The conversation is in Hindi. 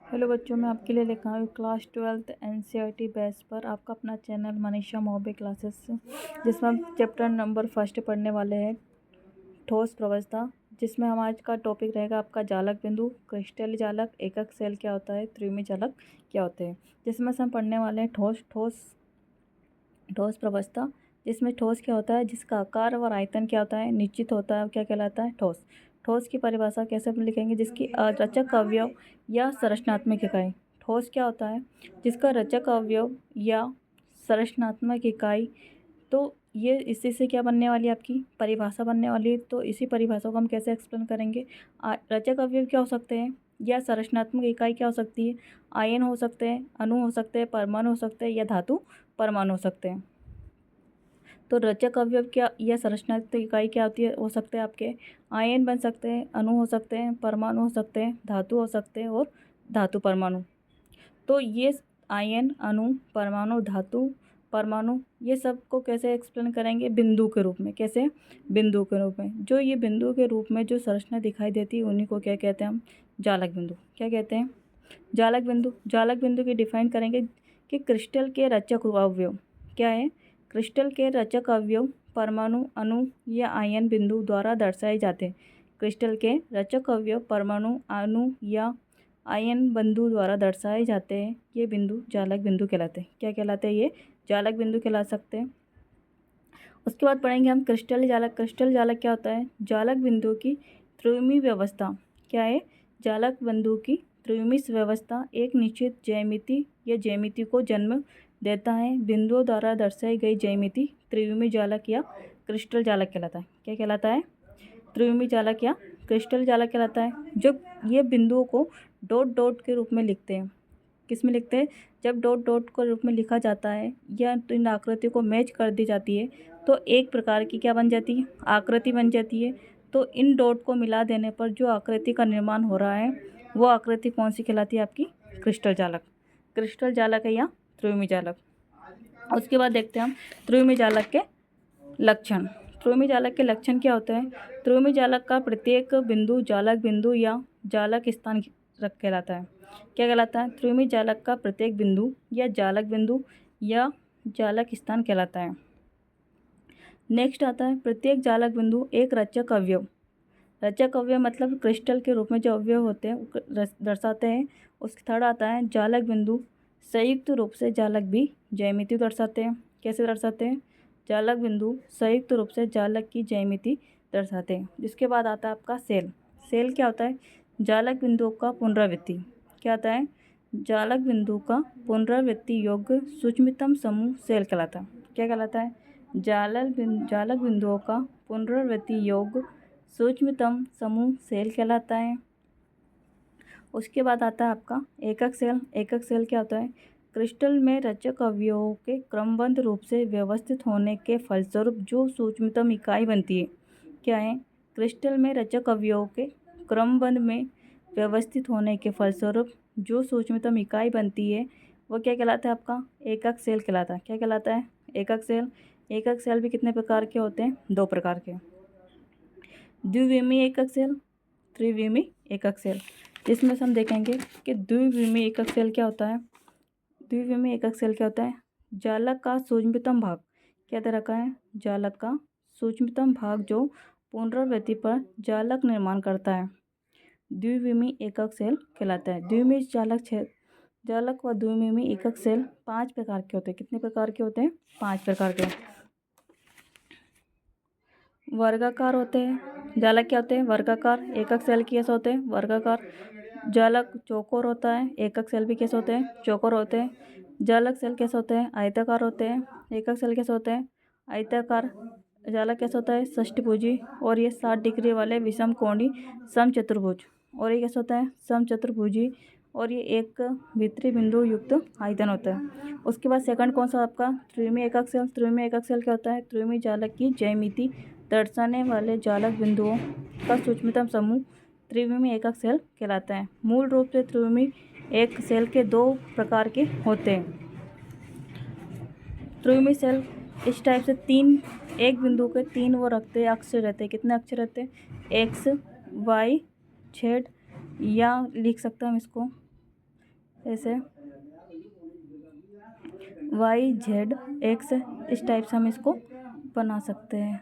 हेलो बच्चों, मैं आपके लिए लेकर आई हूँ क्लास 12th एनसीईआरटी बेस पर आपका अपना चैनल मनीषा मोहबे क्लासेस, जिसमें हम चैप्टर नंबर फर्स्ट पढ़ने वाले हैं ठोस प्रवस्था। जिसमें हम आज का टॉपिक रहेगा आपका जालक बिंदु, क्रिस्टल जालक, एकक सेल क्या होता है, त्रिविमी जालक क्या होते हैं। जिसमें से हम पढ़ने वाले हैं ठोस प्रवस्था, जिसमें ठोस क्या होता है, जिसका आकार और आयतन क्या होता है, निश्चित होता है, क्या कहलाता है, ठोस। ठोस की परिभाषा कैसे हम लिखेंगे, जिसकी रचक अवयव या संरचनात्मक इकाई। ठोस क्या होता है, जिसका रचक अवयव या संरचनात्मक इकाई। तो ये इसी से क्या बनने वाली है, आपकी परिभाषा बनने वाली है। तो इसी परिभाषा को हम कैसे एक्सप्लेन करेंगे। रचक अवयव क्या हो सकते हैं या संरचनात्मक इकाई क्या हो सकती है। आयन हो सकते हैं, अणु हो सकते हैं, परमाणु हो सकते हैं या धातु परमाणु हो सकते हैं। तो रचक अवयव क्या या संरचनात्मक इकाई क्या होती है, हो सकते हैं आपके आयन बन सकते हैं, अणु हो सकते हैं, परमाणु हो सकते हैं, धातु हो सकते हैं और धातु परमाणु। तो ये आयन, अणु, परमाणु, धातु, परमाणु, ये सब को कैसे एक्सप्लेन करेंगे, बिंदु के रूप में। कैसे, बिंदु के रूप में। जो ये बिंदु के रूप में जो संरचना दिखाई देती है उन्हीं को क्या कहते हैं हम, जालक बिंदु। क्या कहते हैं, जालक बिंदु। जालक बिंदु की डिफाइन करेंगे कि क्रिस्टल के रचक अवयव क्या है। क्रिस्टल के रचक अवयव परमाणु, अणु या आयन बिंदु द्वारा दर्शाए जाते हैं। क्रिस्टल के रचक अवयव परमाणु, अणु या आयन बिंदु द्वारा दर्शाए जाते हैं। ये बिंदु जालक बिंदु कहलाते हैं। क्या कहलाते हैं, ये जालक बिंदु कहला सकते हैं। उसके बाद पढ़ेंगे हम क्रिस्टल जालक। क्रिस्टल जालक क्या होता है, जालक बिंदु की त्रिविमी व्यवस्था। क्या है, जालक बिंदु की त्रिविमी व्यवस्था एक निश्चित ज्यामिति या ज्यामिति को जन्म देता है। बिंदुओं द्वारा दर्शाई गई ज्यामिति त्रिविमी जालक या क्रिस्टल जालक कहलाता है। क्या कहलाता है, त्रिविमी जालक या क्रिस्टल जालक कहलाता है। जब ये बिंदुओं को डॉट डॉट के रूप में लिखते हैं, किस में लिखते हैं, जब डॉट डॉट के रूप में लिखा जाता है या तो इन आकृतियों को मैच कर दी जाती है तो एक प्रकार की क्या बन जाती है, आकृति बन जाती है। तो इन डॉट को मिला देने पर जो आकृति का निर्माण हो रहा है वो आकृति कौन सी कहलाती है, आपकी क्रिस्टल जालक। क्रिस्टल जालक है या त्रिविमी जालक। उसके बाद देखते हैं हम त्रिविमी जालक के लक्षण। त्रिविमी जालक के लक्षण क्या होते हैं। त्रिविमी जालक का प्रत्येक बिंदु जालक बिंदु या जालक स्थान कहलाता है। क्या कहलाता है, त्रिविमी जालक का प्रत्येक बिंदु या जालक बिंदु या जालक स्थान कहलाता है। नेक्स्ट आता है प्रत्येक जालक बिंदु एक रचक अवयव। रचक अवयव मतलब क्रिस्टल के रूप में जो अवयव होते हैं दर्शाते हैं। उसके थर्ड आता है जालक बिंदु संयुक्त रूप से जालक भी ज्यामिति दर्शाते हैं। कैसे दर्शाते हैं, जालक बिंदु संयुक्त रूप से जालक की ज्यामिति दर्शाते हैं। जिसके बाद आता है आपका सेल। सेल क्या होता है, जालक बिंदुओं का पुनरावृत्ति। क्या आता है, जालक बिंदु का पुनरावृत्ति योग्य सूक्ष्मतम समूह सेल कहलाता है। क्या कहलाता है, जालक बिंदुओं का पुनरावृत्ति योग्य सूक्ष्मतम समूह सेल कहलाता है। उसके बाद आता है आपका एकक सेल। एकक सेल क्या होता है, क्रिस्टल में रचक अवयवों के क्रमबद्ध रूप से व्यवस्थित होने के फलस्वरूप जो सूक्ष्मतम इकाई बनती है। क्या है, क्रिस्टल में रचक अवयवों के क्रमबद्ध में व्यवस्थित होने के फलस्वरूप जो सूक्ष्मतम इकाई बनती है वो क्या कहलाता है, आपका एकक सेल कहलाता है। क्या कहलाता है, एकक सेल। एकक सेल भी कितने प्रकार के होते हैं, दो प्रकार के, द्विविमीय एकक सेल, त्रिविमीय एकक सेल। जिसमें से हम देखेंगे कि द्विविमीय एकक सेल क्या होता है। द्विविमीय एकक सेल क्या होता है, जालक का सूक्ष्मतम भाग। क्या दे रखा है, जालक का सूक्ष्मतम भाग जो पुनरावृत्ति पर जालक निर्माण करता है, द्विविमीय एकक सेल कहलाता है। द्विविमीय जालक व द्विविमीय एकक सेल 5 प्रकार के होते हैं। कितने प्रकार के होते हैं, 5 प्रकार के। वर्गाकार होते हैं जालक, क्या होते हैं, वर्गाकार। एकक सेल कैसे होते हैं, वर्गाकार। जालक चौकोर होता है, एकक सेल भी कैसे होते हैं, चौकोर होते हैं। जालक सेल कैसे होते हैं, आयताकार होते हैं। एकक सेल कैसे होते हैं, आयताकार। जालक कैसे होता है, षष्ठभुजी। और ये 60 डिग्री वाले विषम कोणीय समचतुर्भुज। और ये कैसे होता है, समचतुर्भुजी। और ये एक भीतरी बिंदु युक्त आयतन होता है। उसके बाद सेकंड कौन सा आपका, त्रिविमीय एकक सेल। त्रिविमीय एकक सेल क्या होता है, त्रिविमीय जालक की ज्यामिति दर्शाने वाले जालक बिंदुओं का सूक्ष्मतम समूह त्रिविमीय एकक सेल कहलाता है। मूल रूप से त्रिविमीय एक सेल के 2 प्रकार के होते हैं। त्रिविमीय सेल इस टाइप से 3, एक बिंदु के 3 वो रखते हैं, अक्ष रहते हैं। कितने अक्ष रहते हैं, एक्स, वाई, जेड, या लिख सकते हैं हम इसको ऐसे वाई जेड एक्स, इस टाइप से हम इसको बना सकते हैं।